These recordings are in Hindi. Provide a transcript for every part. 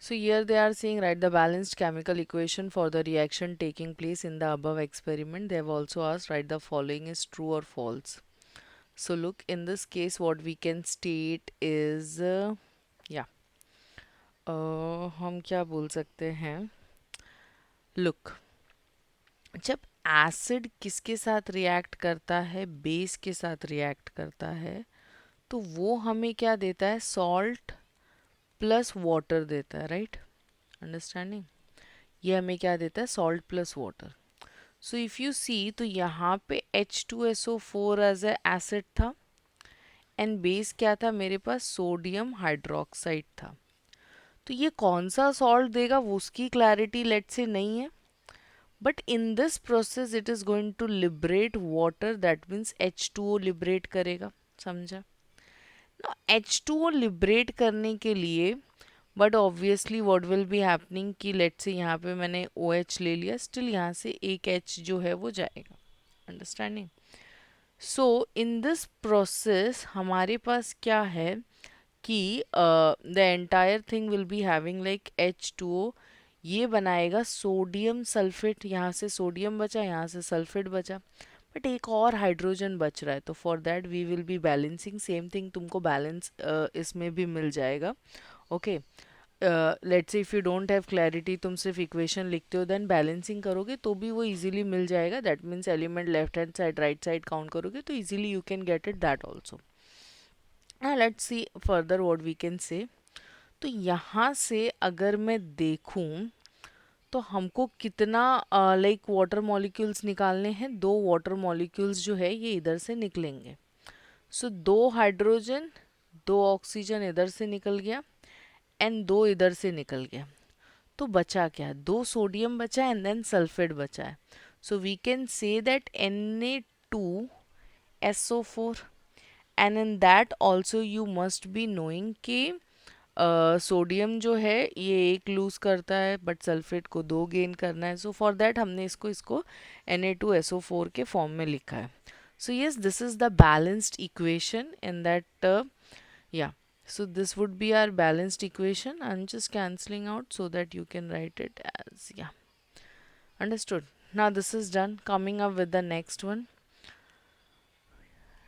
So here they are saying write the balanced chemical equation for the reaction taking place in the above experiment. They have also asked write the following is true or false. So look, in this case what we can state is yeah हम क्या बोल सकते हैं, लुक, जब एसिड किसके साथ रिएक्ट करता है, बेस के साथ रिएक्ट करता है, तो वो हमें क्या देता है, सॉल्ट प्लस वाटर देता है, राइट, अंडरस्टैंडिंग, ये हमें क्या देता है, salt plus water. So if you see तो यहाँ पे H2SO4 एज ए एसिड था एंड बेस क्या था मेरे पास, सोडियम हाइड्रोक्साइड था. तो ये कौन सा सॉल्ट देगा वो उसकी क्लैरिटी लेट से नहीं है, but in this process it is going to liberate water, that means H2O liberate करेगा, समझा ना. H2O लिबरेट करने के लिए, but obviously what will be happening कि लेट से यहाँ पे मैंने OH ले लिया, स्टिल यहाँ से एक H जो है वो जाएगा, understanding. So in this process हमारे पास क्या है कि the entire thing will be having like H2O, ये बनाएगा सोडियम सल्फेट, यहाँ से सोडियम बचा, यहाँ से सल्फेट बचा, बट एक और हाइड्रोजन बच रहा है, तो for that we will be balancing, same thing तुमको बैलेंस इसमें भी मिल जाएगा. Okay, let's say if you don't have clarity, तुम सिर्फ इक्वेशन लिखते हो देन बैलेंसिंग करोगे तो भी वो इजीली मिल जाएगा. That means element left hand side right side count करोगे तो easily you can get it that also. Let's see further what we can say. तो यहाँ से अगर मैं देखूँ तो हमको कितना लाइक वाटर मॉलिक्यूल्स निकालने हैं, दो वाटर मॉलिक्यूल्स जो है ये इधर से निकलेंगे. सो दो हाइड्रोजन, दो ऑक्सीजन इधर से निकल गया एंड दो इधर से निकल गया. तो बचा क्या, दो सोडियम बचा एंड देन सल्फेट बचा है. So we can say that Na2SO4, and in that also you must be knowing कि सोडियम जो है ये एक लूज करता है बट सल्फेट को दो गेन करना है. सो फॉर दैट हमने इसको Na2SO4 के फॉर्म में लिखा है. So yes, this is the balanced equation in that yeah. So this would be our balanced equation. I'm just cancelling out so that you can write it as yeah. Understood. Now this is done. Coming up with the next one.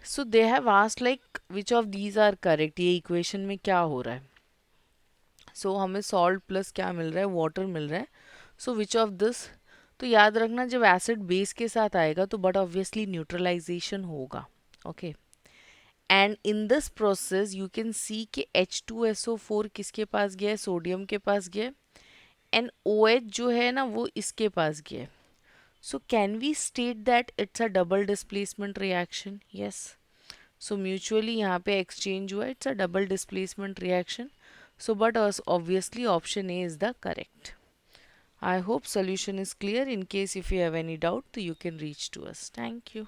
So they have asked like which of these are correct. ये equation में क्या हो रहा है? So हमें salt plus क्या मिल रहा है? Water मिल रहा है. So which of this? तो याद रखना जब एसिड बेस के साथ आएगा तो बट ऑब्वियसली न्यूट्रलाइजेशन होगा. Okay, and in this process you can see कि H2SO4 किसके पास गया है, सोडियम के पास गया है, एंड OH जो है ना वो इसके पास गया है. So can we state that it's a double displacement reaction? Yes. So mutually यहाँ पे एक्सचेंज हुआ, it's a double displacement reaction. So but obviously option A is the correct. I hope solution is clear. In case if you have any doubt, you can reach to us. Thank you.